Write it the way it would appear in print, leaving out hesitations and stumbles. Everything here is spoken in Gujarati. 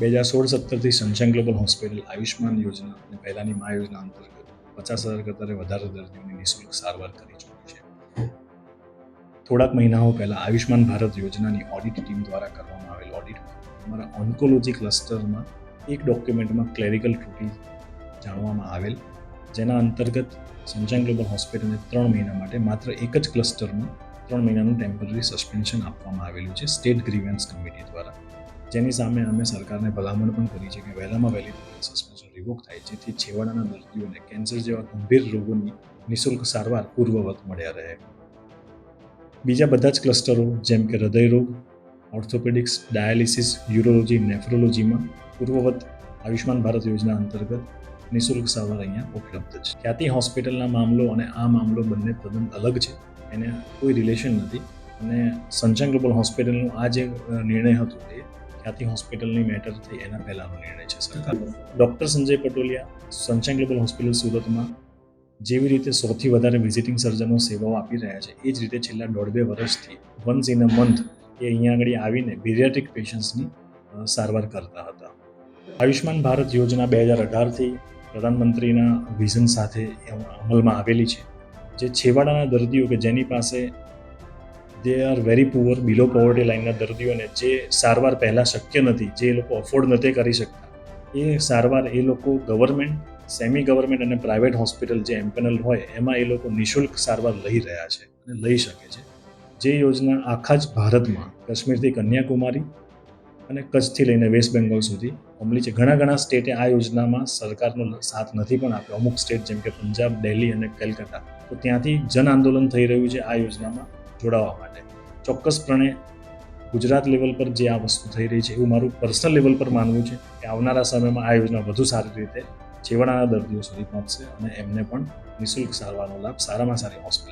2016-17થી સનશાઇન ગ્લોબલ હોસ્પિટલ આયુષ્માન યોજના અને પહેલાની મા યોજના અંતર્ગત 50,000 કરતાં વધારે દર્દીઓની નિઃશુલ્ક સારવાર કરી ચૂકી છે. થોડાક મહિનાઓ પહેલાં આયુષ્માન ભારત યોજનાની ઓડિટ ટીમ દ્વારા કરવામાં આવેલ ઓડિટમાં અમારા ઓન્કોલોજી ક્લસ્ટરમાં એક ડોક્યુમેન્ટમાં ક્લેરિકલ ત્રુટિ જાણવામાં આવેલ, જેના અંતર્ગત સનશાઇન ગ્લોબલ હોસ્પિટલને 3 મહિના માટે માત્ર એક જ ક્લસ્ટરમાં 3 મહિનાનું ટેમ્પરરી સસ્પેન્શન આપવામાં આવેલું છે સ્ટેટ ગ્રીવન્સ કમિટી દ્વારા, જેની સામે અમે સરકારને ભલામણ પણ કરી છે કે વહેલામાં વહેલી સસ્પેન્શન રિવોક થાય, જેથી છેવાડાના દર્દીઓને કેન્સર જેવા ગંભીર રોગોની નિઃશુલ્ક સારવાર પૂર્વવત મળ્યા રહે. બીજા બધા જ ક્લસ્ટરો જેમ કે હૃદયરોગ, ઓર્થોપેડિક્સ, ડાયાલિસિસ, યુરોલોજી, નેફ્રોલોજીમાં પૂર્વવત આયુષ્માન ભારત યોજના અંતર્ગત નિઃશુલ્ક સારવાર અહીંયા ઉપલબ્ધ છે. ખ્યાતિ હોસ્પિટલના મામલો અને આ મામલો બંને તદ્દન અલગ છે, એને કોઈ રિલેશન નથી. અને સનશાઇન ગ્લોબલ હોસ્પિટલનો આ જે નિર્ણય હતો એ ખ્યાતિ હોસ્પિટલની મેટર થઈ એના પહેલાંનો નિર્ણય છે સરકાર. Doctor Sanjay Patoliya sunshine global hospital સુરતમાં જેવી રીતે 100થી વધારે વિઝિટિંગ સર્જનો સેવાઓ આપી રહ્યા છે, એ જ રીતે છેલ્લા 1.5-2 વર્ષથી વન્સ ઇન અ મંથ એ અહીંયા આગળ આવીને બિરિયાટ્રિક પેશન્ટ્સની સારવાર કરતા હતા. આયુષ્માન ભારત યોજના 2018થી પ્રધાનમંત્રીના વિઝન સાથે અમલમાં આવેલી છે, જે છેવાડાના દર્દીઓ કે જેની પાસે they are very poor, below poverty લાઇનના દર્દીઓને જે સારવાર પહેલાં શક્ય નથી, જે એ લોકો અફોર્ડ નથી કરી શકતા, એ સારવાર એ લોકો ગવર્મેન્ટ, સેમી ગવર્મેન્ટ અને પ્રાઇવેટ હોસ્પિટલ જે એમ્પેનલ હોય એમાં એ લોકો નિઃશુલ્ક સારવાર લઈ રહ્યા છે અને લઈ શકે છે. જે યોજના આખા જ ભારતમાં કાશ્મીરથી કન્યાકુમારી અને કચ્છથી લઈને વેસ્ટ બેંગોલ સુધી અમલી છે. ઘણા સ્ટેટે આ યોજનામાં સરકારનો સાથ નથી પણ આપ્યો. અમુક સ્ટેટ જેમ કે પંજાબ, દિલ્હી અને કલકત્તા, તો ત્યાંથી જન આંદોલન થઈ રહ્યું છે આ યોજનામાં જોડાવા માટે. ચોક્કસપણે ગુજરાત લેવલ પર જે આ વસ્તુ થઈ રહી છે એવું મારું પર્સનલ લેવલ પર માનવું છે કે આવનારા સમયમાં આ યોજના વધુ સારી રીતે છેવાડાના દર્દીઓ સુધી પહોંચશે અને એમને પણ નિઃશુલ્ક સારવારનો લાભ સારામાં સારી હોસ્પિટલ